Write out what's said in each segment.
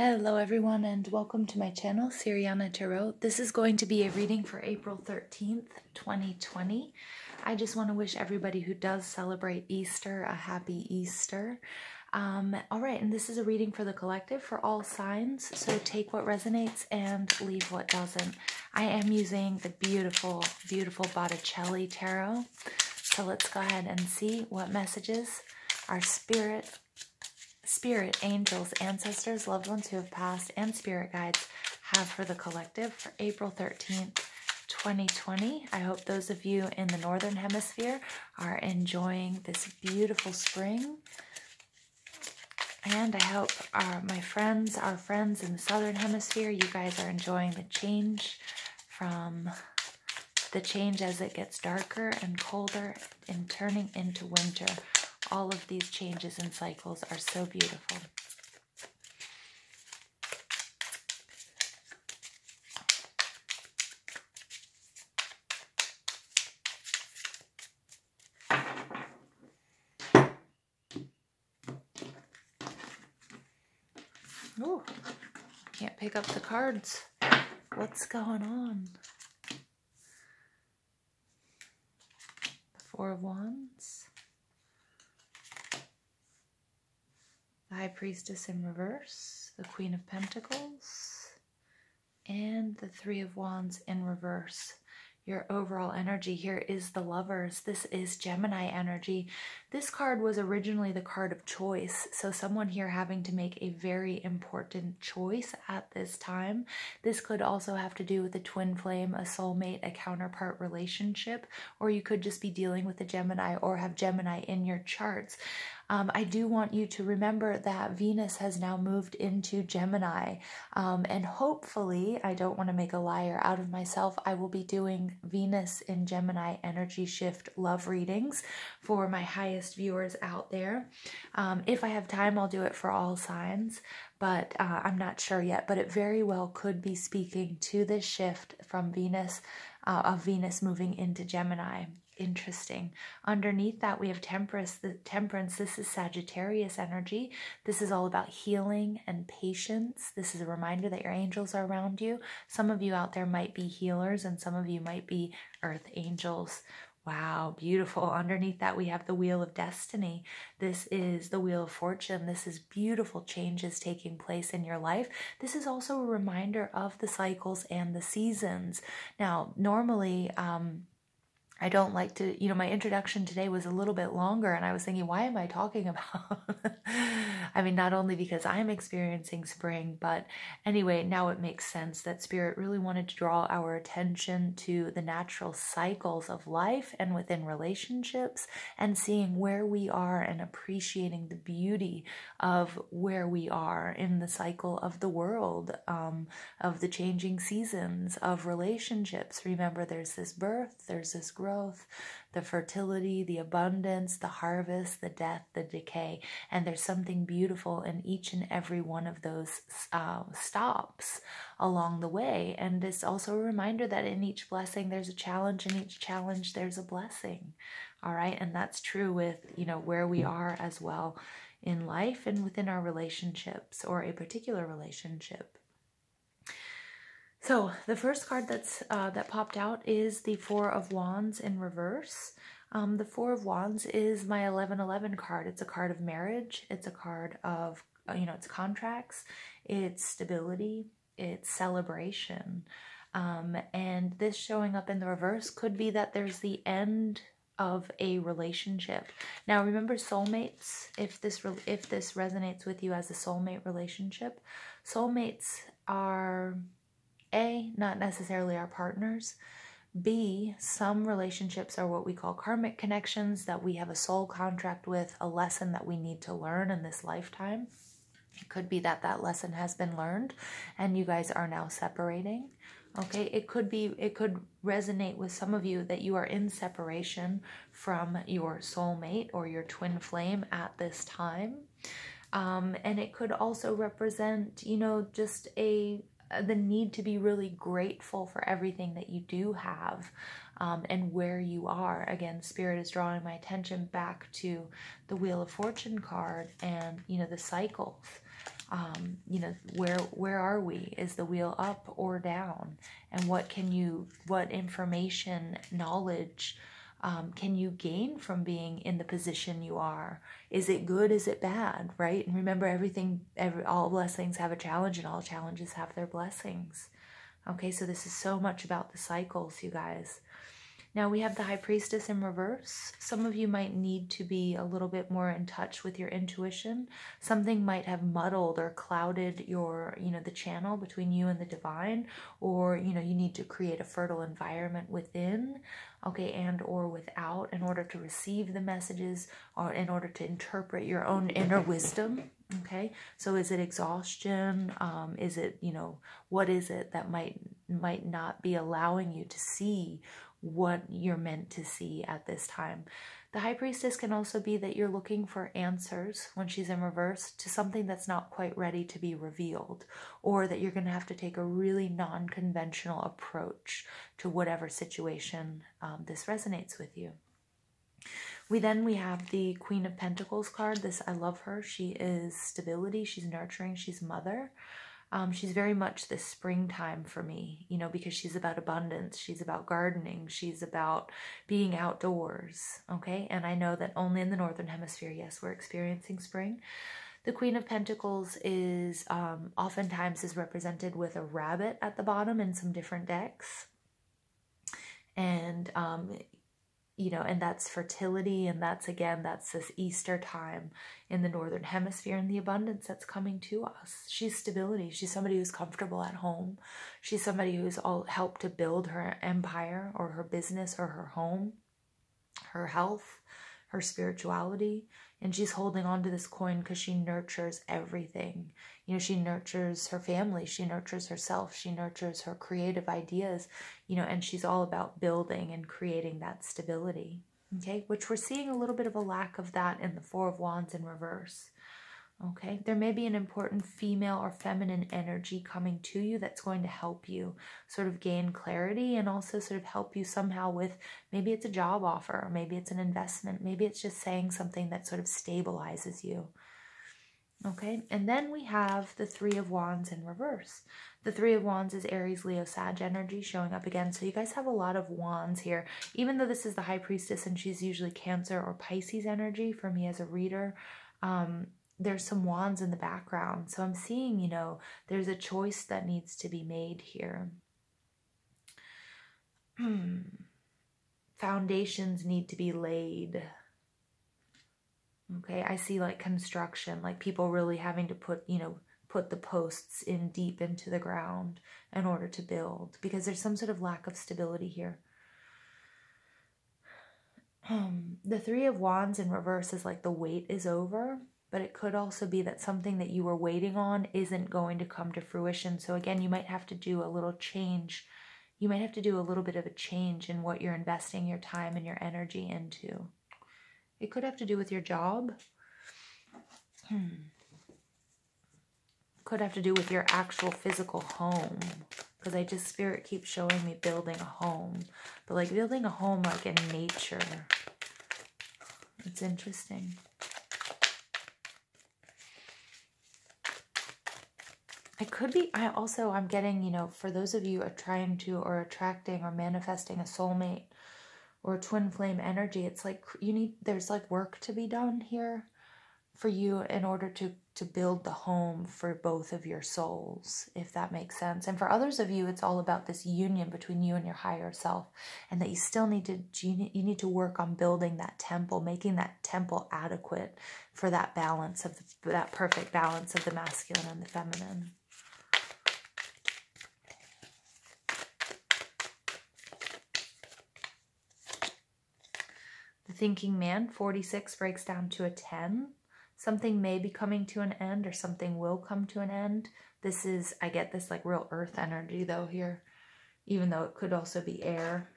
Hello everyone and welcome to my channel, Siriana Tarot. This is going to be a reading for April 13th, 2020. I just want to wish everybody who does celebrate Easter a happy Easter. Alright, and this is a reading for the collective for all signs, so take what resonates and leave what doesn't. I am using the beautiful, beautiful Botticelli Tarot. So let's go ahead and see what messages our spirit, angels, ancestors, loved ones who have passed, and spirit guides have for the collective for April 13th, 2020. I hope those of you in the northern hemisphere are enjoying this beautiful spring. And I hope our friends in the southern hemisphere, you guys are enjoying the change as it gets darker and colder and turning into winter. All of these changes and cycles are so beautiful. Ooh, can't pick up the cards. What's going on? The Four of Wands. The High Priestess in reverse, the Queen of Pentacles, and the Three of Wands in reverse. Your overall energy here is the Lovers. This is Gemini energy. This card was originally the card of choice, so someone here having to make a very important choice at this time. This could also have to do with a twin flame, a soulmate, a counterpart relationship, or you could just be dealing with a Gemini or have Gemini in your charts. I do want you to remember that Venus has now moved into Gemini, and hopefully, I don't want to make a liar out of myself, I will be doing Venus in Gemini energy shift love readings for my highest viewers out there. If I have time, I'll do it for all signs, but I'm not sure yet, but it very well could be speaking to this shift from Venus, of Venus moving into Gemini. Interesting. Underneath that, we have Temperance. The Temperance, this is Sagittarius energy. This is all about healing and patience. This is a reminder that your angels are around you. Some of you out there might be healers and some of you might be earth angels. Wow, beautiful. Underneath that, we have the Wheel of Destiny. This is the Wheel of Fortune. This is beautiful changes taking place in your life. This is also a reminder of the cycles and the seasons. Now, normally, I don't like to, my introduction today was a little bit longer and I was thinking, why am I talking about? I mean, not only because I'm experiencing spring, but anyway, now it makes sense that Spirit really wanted to draw our attention to the natural cycles of life and within relationships and seeing where we are and appreciating the beauty of where we are in the cycle of the world, of the changing seasons of relationships. Remember, there's this birth, there's this growth, the fertility, the abundance, the harvest, the death, the decay, and there's something beautiful in each and every one of those stops along the way. And it's also a reminder that in each blessing there's a challenge, in each challenge there's a blessing. All right, and that's true with where we are as well in life and within our relationships or a particular relationship. So the first card that popped out is the Four of Wands in reverse. The Four of Wands is my 1111 card. It's a card of marriage. It's a card of, it's contracts, it's stability, it's celebration. And this showing up in the reverse could be that there's the end of a relationship. Now remember, soulmates, if this resonates with you as a soulmate relationship, soulmates are A, not necessarily our partners. B, some relationships are what we call karmic connections that we have a soul contract with, a lesson that we need to learn in this lifetime. It could be that that lesson has been learned and you guys are now separating. Okay, it could resonate with some of you that you are in separation from your soulmate or your twin flame at this time. And it could also represent, just the need to be really grateful for everything that you do have, and where you are. Again, Spirit is drawing my attention back to the Wheel of Fortune card and, the cycles. You know, where are we? Is the wheel up or down? And what information, knowledge can you gain from being in the position you are? Is it good? Is it bad? Right? And remember, all blessings have a challenge, and all challenges have their blessings. Okay, so this is so much about the cycles, you guys. Now we have the High Priestess in reverse. Some of you might need to be a little bit more in touch with your intuition. Something might have muddled or clouded your, the channel between you and the divine, or, you need to create a fertile environment within, okay, and or without, in order to receive the messages, or in order to interpret your own inner wisdom. Okay, so is it exhaustion? Is it, what is it that might not be allowing you to see what you're meant to see at this time? The High Priestess can also be that you're looking for answers when she's in reverse to something that's not quite ready to be revealed, or that you're going to have to take a really non-conventional approach to whatever situation this resonates with you. We have the Queen of Pentacles card. I love her. She is stability. She's nurturing. She's mother. She's very much the springtime for me, because she's about abundance. She's about gardening. She's about being outdoors, okay? And I know that only in the Northern Hemisphere, yes, we're experiencing spring. The Queen of Pentacles is oftentimes is represented with a rabbit at the bottom in some different decks. And and that's fertility, and that's this Easter time in the Northern Hemisphere, and the abundance that's coming to us. She's stability. She's somebody who's comfortable at home. She's somebody who's helped to build her empire or her business or her home, her health, her spirituality, and she's holding on to this coin because she nurtures everything. She nurtures her family, she nurtures herself, she nurtures her creative ideas, and she's all about building and creating that stability, okay? Which we're seeing a little bit of a lack of that in the Four of Wands in reverse. Okay, there may be an important female or feminine energy coming to you that's going to help you sort of gain clarity, and also sort of help you somehow with, maybe it's a job offer, maybe it's an investment, maybe it's just saying something that sort of stabilizes you. Okay, and then we have the Three of Wands in reverse. The Three of Wands is Aries, Leo, Sag energy showing up again. So you guys have a lot of wands here. Even though this is the High Priestess and she's usually Cancer or Pisces energy for me as a reader, there's some wands in the background. So I'm seeing, there's a choice that needs to be made here. Foundations need to be laid. Okay, I see like construction, like people really having to put the posts in deep into the ground in order to build, because there's some sort of lack of stability here. The Three of Wands in reverse is like the wait is over, but it could also be that something that you were waiting on isn't going to come to fruition. So again, you might have to do a little change. You might have to do a little bit of a change in what you're investing your time and your energy into. It could have to do with your job. Could have to do with your actual physical home. Because Spirit keeps showing me building a home. But like building a home like in nature. It's interesting. It could be, I'm getting, for those of you are trying to, or attracting or manifesting a soulmate or twin flame energy, it's like there's like work to be done here for you in order to build the home for both of your souls, if that makes sense. And for others of you, it's all about this union between you and your higher self, and that you still need to work on building that temple, making that temple adequate for that balance of that perfect balance of the masculine and the feminine. The Thinking Man, 46, breaks down to a 10. Something may be coming to an end, or something will come to an end. I get this like real earth energy though here, even though it could also be air.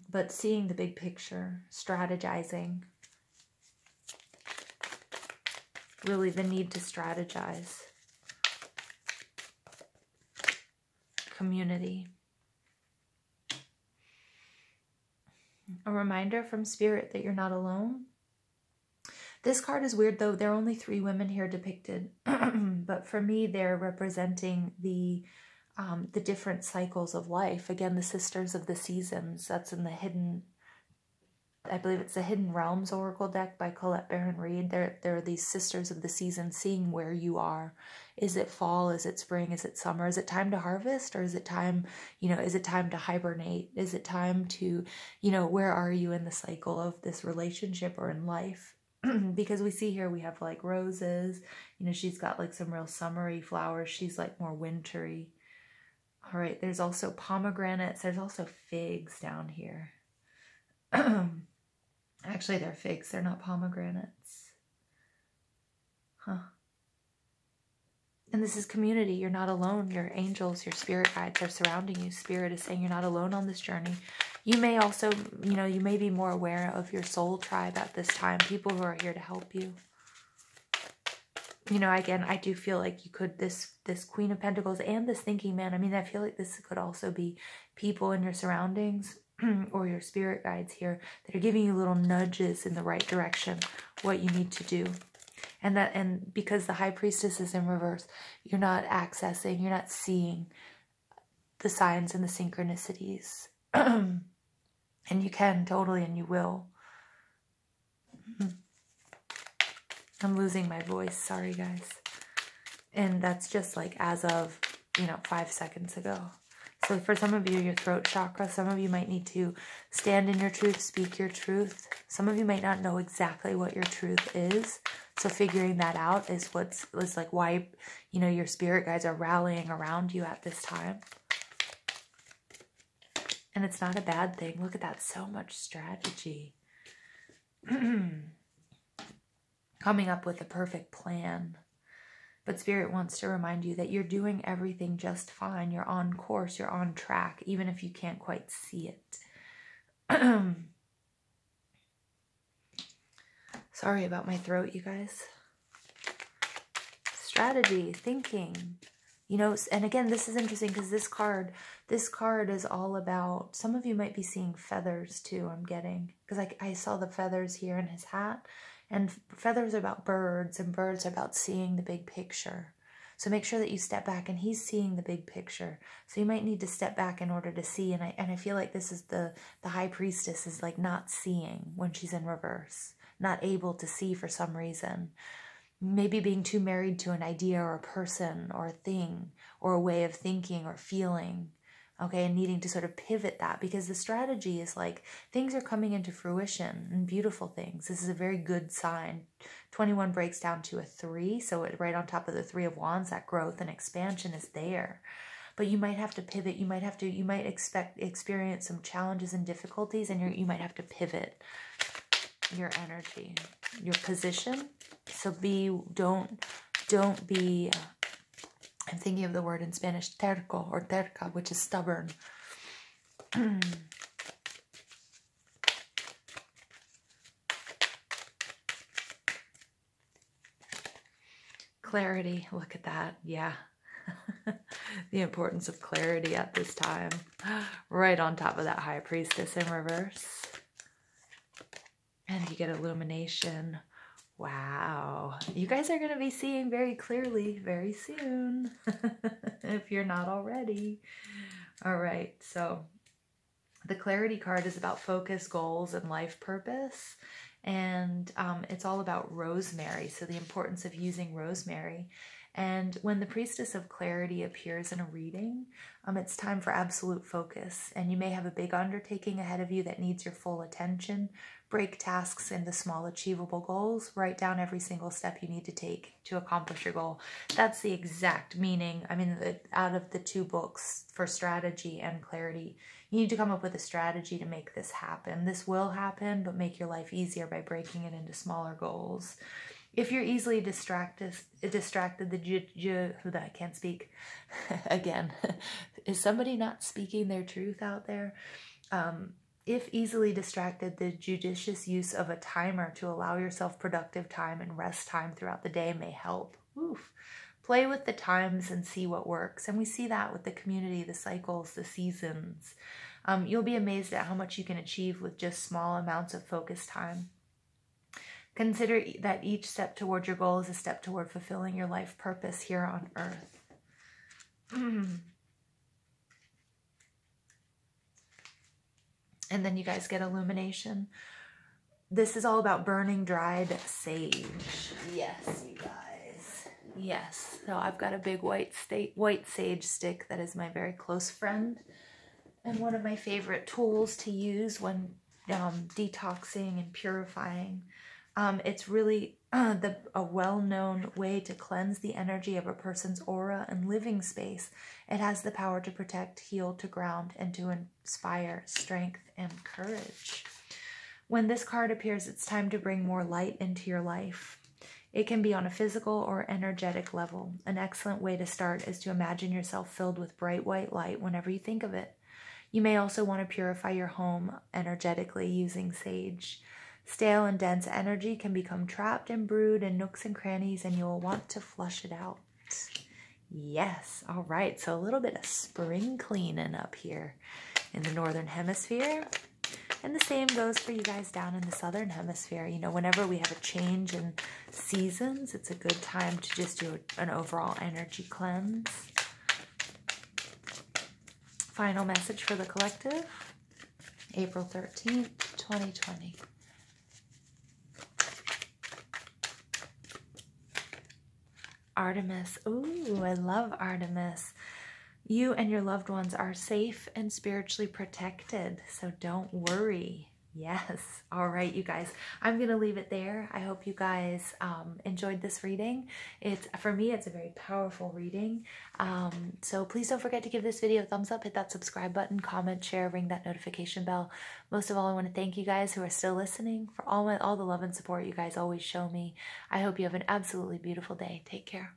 But seeing the big picture, strategizing. Really the need to strategize. Community. A reminder from Spirit that you're not alone. This card is weird though. There are only 3 women here depicted, but for me, they're representing the different cycles of life. Again, the Sisters of the Seasons. That's in the hidden, I believe it's the Hidden Realms Oracle deck by Colette Baron Reed. There are these Sisters of the Seasons, seeing where you are. Is it fall? Is it spring? Is it summer? Is it time to harvest? Or is it time, is it time to hibernate? Is it time to, where are you in the cycle of this relationship or in life? Because we see here we have like roses, she's got like some real summery flowers. She's like more wintry. All right, there's also pomegranates. There's also figs down here. Actually, they're figs. They're not pomegranates. Huh. And this is community. You're not alone. Your angels, your spirit guides are surrounding you. Spirit is saying you're not alone on this journey. You may also, you may be more aware of your soul tribe at this time. People who are here to help you. Again, I do feel like you could, this Queen of Pentacles and this thinking man, I feel like this could also be people in your surroundings or your spirit guides here that are giving you little nudges in the right direction, what you need to do. And because the High Priestess is in reverse, you're not accessing, you're not seeing the signs and the synchronicities. And you can totally, and you will. I'm losing my voice. Sorry, guys. And that's just like as of, 5 seconds ago. So for some of you, your throat chakra, some of you might need to stand in your truth, speak your truth. Some of you might not know exactly what your truth is. So figuring that out is what's like why, your spirit guides are rallying around you at this time. And it's not a bad thing. Look at that. So much strategy. Coming up with a perfect plan. But Spirit wants to remind you that you're doing everything just fine. You're on course. You're on track, even if you can't quite see it. Sorry about my throat, you guys. Strategy, thinking. And again, this is interesting because this card is all about, some of you might be seeing feathers too, I'm getting. Because I saw the feathers here in his hat. And feathers are about birds, and birds are about seeing the big picture. So make sure that you step back, and he's seeing the big picture. So you might need to step back in order to see. And I feel like this is the High Priestess is like not seeing when she's in reverse. Not able to see for some reason. Maybe being too married to an idea or a person or a thing or a way of thinking or feeling. Okay, and needing to sort of pivot that, because the strategy is like things are coming into fruition and beautiful things. This is a very good sign. 21 breaks down to a 3, so right on top of the 3 of Wands, that growth and expansion is there. But you might have to pivot. You might experience some challenges and difficulties, and you might have to pivot your energy, your position. So don't be. I'm thinking of the word in Spanish, terco or terca, which is stubborn. Clarity, look at that. Yeah. The importance of clarity at this time. Right on top of that High Priestess in reverse. And you get illumination. Wow. You guys are going to be seeing very clearly very soon. If you're not already. All right. So the clarity card is about focus, goals, and life purpose. And it's all about rosemary. So the importance of using rosemary. And when the Priestess of Clarity appears in a reading, it's time for absolute focus. And you may have a big undertaking ahead of you that needs your full attention. Break tasks into small achievable goals. Write down every single step you need to take to accomplish your goal. That's the exact meaning. Out of the 2 books for strategy and clarity, you need to come up with a strategy to make this happen. This will happen, but make your life easier by breaking it into smaller goals. If you're easily distracted, I can't speak again. Is somebody not speaking their truth out there? If easily distracted, the judicious use of a timer to allow yourself productive time and rest time throughout the day may help. Oof. Play with the times and see what works. And we see that with the community, the cycles, the seasons. You'll be amazed at how much you can achieve with just small amounts of focus time. Consider that each step toward your goal is a step toward fulfilling your life purpose here on earth. And then you guys get illumination. This is all about burning dried sage. Yes, you guys. Yes. So I've got a big white sage stick that is my very close friend and one of my favorite tools to use when detoxing and purifying. It's really a well-known way to cleanse the energy of a person's aura and living space. It has the power to protect, heal, to ground, and to inspire strength and courage. When this card appears, it's time to bring more light into your life. It can be on a physical or energetic level. An excellent way to start is to imagine yourself filled with bright white light whenever you think of it. You may also want to purify your home energetically using sage. Stale and dense energy can become trapped and brewed in nooks and crannies, and you will want to flush it out. Yes, all right, so a little bit of spring cleaning up here in the Northern Hemisphere. And the same goes for you guys down in the Southern Hemisphere. You know, whenever we have a change in seasons, it's a good time to just do an overall energy cleanse. Final message for the collective, April 13th, 2020. Artemis. Ooh, I love Artemis. You and your loved ones are safe and spiritually protected, so don't worry. Yes. All right, you guys. I'm going to leave it there. I hope you guys enjoyed this reading. For me, it's a very powerful reading. So please don't forget to give this video a thumbs up, hit that subscribe button, comment, share, ring that notification bell. Most of all, I want to thank you guys who are still listening for all the love and support you guys always show me. I hope you have an absolutely beautiful day. Take care.